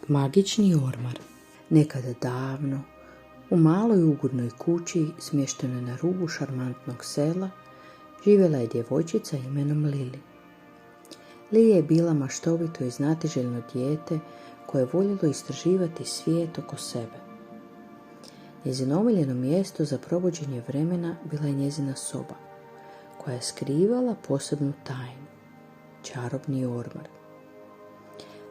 Magični ormar. Nekada davno, u maloj ugodnoj kući smještenoj na rubu šarmantnog sela, živjela je djevojčica imenom Lili. Lili je bila maštovito i znatiželjno dijete koje je voljelo istraživati svijet oko sebe. Njezino omiljeno mjesto za provođenje vremena bila je njezina soba, koja je skrivala posebnu tajnu, čarobni ormar.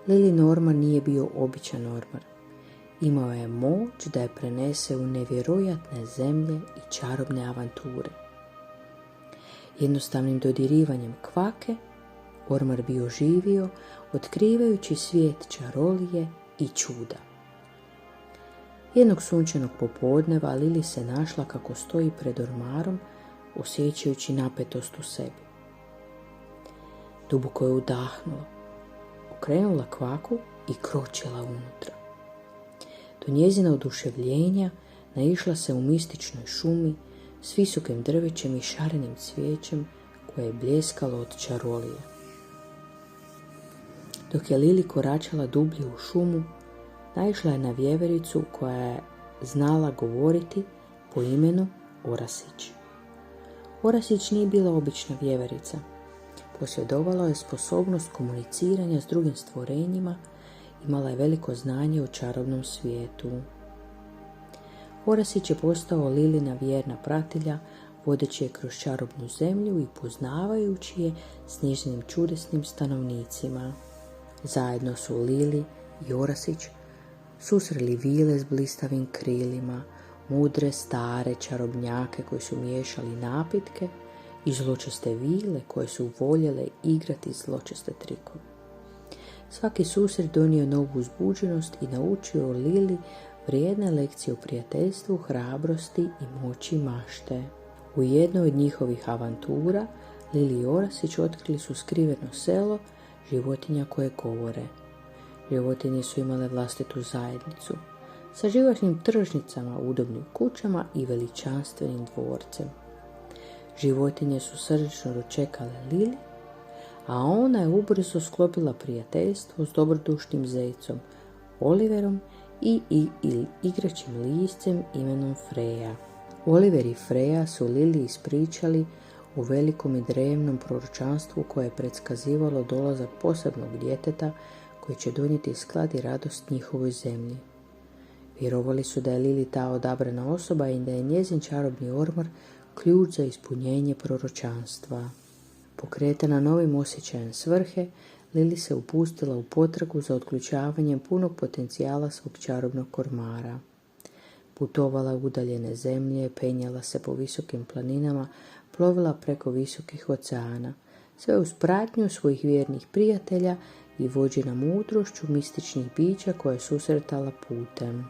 Lilin ormar nije bio običan ormar. Imao je moć da je prenese u nevjerojatne zemlje i čarobne avanture. Jednostavnim dodirivanjem kvake, ormar bi oživio, otkrivajući svijet čarolije i čuda. Jednog sunčanog popodneva Lili se našla kako stoji pred ormarom, osjećajući napetost u sebi. Duboko je udahnula, okrenula kvaku i kročila unutra. Do njezina oduševljenja naišla se u mističnoj šumi s visokim drvećem i šarenim cvijećem koje je bljeskalo od čarolije. Dok je Lili koračala dublje u šumu, naišla je na vjevericu koja je znala govoriti po imenu Orasić. Orasić nije bila obična vjeverica. Posjedovala je sposobnost komuniciranja s drugim stvorenjima, imala je veliko znanje o čarobnom svijetu. Orasić je postao Lilina vjerna pratilja, vodeći je kroz čarobnu zemlju i poznavajući je s njezinim čudesnim stanovnicima. Zajedno su Lili i Orasić susreli vile s blistavim krilima, mudre stare čarobnjake koji su miješali napitke i zločeste vile koje su voljele igrati zločeste trikove. Svaki susret donio novu uzbuđenost i naučio Lili vrijedne lekcije o prijateljstvu, hrabrosti i moći mašte. U jednoj od njihovih avantura Lili i Orasić otkrili su skriveno selo životinja koje govore. Životinje su imale vlastitu zajednicu sa živahnim tržnicama, udobnim kućama i veličanstvenim dvorcem. Životinje su srdačno dočekale Lili, a ona je ubrzo sklopila prijateljstvo s dobrodušnim zejcom Oliverom i igračim liscem imenom Freja. Oliver i Freja su Lili ispričali o velikom i drevnom proročanstvu koje je predskazivalo dolazak posebnog djeteta koji će donijeti sklad i radost njihovoj zemlji. Vjerovali su da je Lili ta odabrana osoba i da je njezin čarobni ormar ključ za ispunjenje proročanstva. Pokretana novim osjećajem svrhe, Lili se upustila u potragu za otključavanjem punog potencijala svog čarobnog ormara. Putovala u udaljene zemlje, penjala se po visokim planinama, plovila preko visokih oceana, sve uz pratnju svojih vjernih prijatelja i vođena mudrošću mističnih bića koje je susretala putem.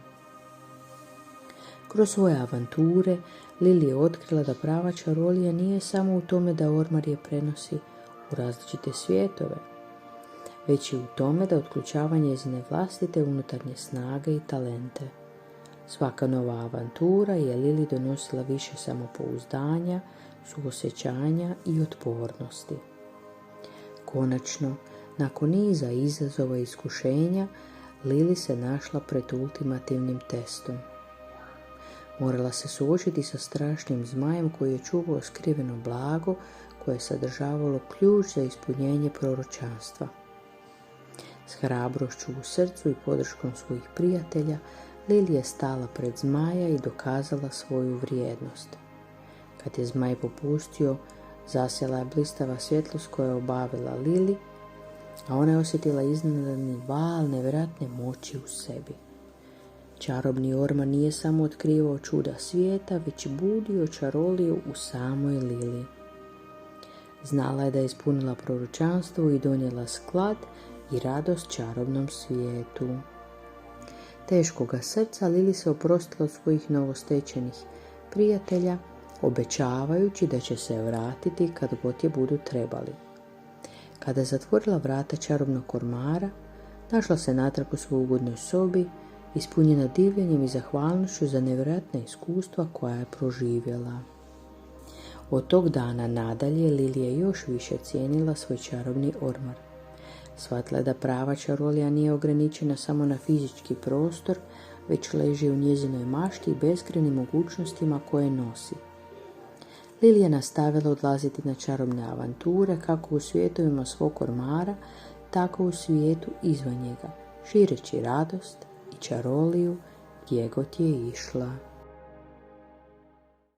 Kroz svoje avanture Lili je otkrila da prava čarolija nije samo u tome da ormar je prenosi u različite svijetove, već i u tome da otključava njezine vlastite unutarnje snage i talente. Svaka nova avantura je Lili donosila više samopouzdanja, suosjećanja i otpornosti. Konačno, nakon niza izazova i iskušenja, Lili se našla pred ultimativnim testom. Morala se suočiti sa strašnim zmajem koji je čuvao skriveno blago koje je sadržavalo ključ za ispunjenje proročanstva. S hrabrošću u srcu i podrškom svojih prijatelja, Lili je stala pred zmaja i dokazala svoju vrijednost. Kad je zmaj popustio, zasjela je blistava svjetlost koja je obavila Lili, a ona je osjetila iznenadni val nevjerojatne moći u sebi. Čarobni ormar nije samo otkrivao čuda svijeta, već i budio čaroliju u samoj Lili. Znala je da je ispunila proročanstvo i donijela sklad i radost čarobnom svijetu. Teškoga srca Lili se oprostila od svojih novostečenih prijatelja, obećavajući da će se vratiti kad god je budu trebali. Kada je zatvorila vrata čarobnog ormara, našla se natrag u svojoj ugodnoj sobi, ispunjena divljenjem i zahvalnošću za nevjerojatna iskustva koja je proživjela. Od tog dana nadalje Lili je još više cijenila svoj čarobni ormar. Shvatila je da prava čarolija nije ograničena samo na fizički prostor, već leži u njezinoj mašti i beskrajnim mogućnostima koje nosi. Lili je nastavila odlaziti na čarobne avanture kako u svijetovima svog ormara, tako u svijetu izvan njega, šireći radost i čaroliju gdje god je išla.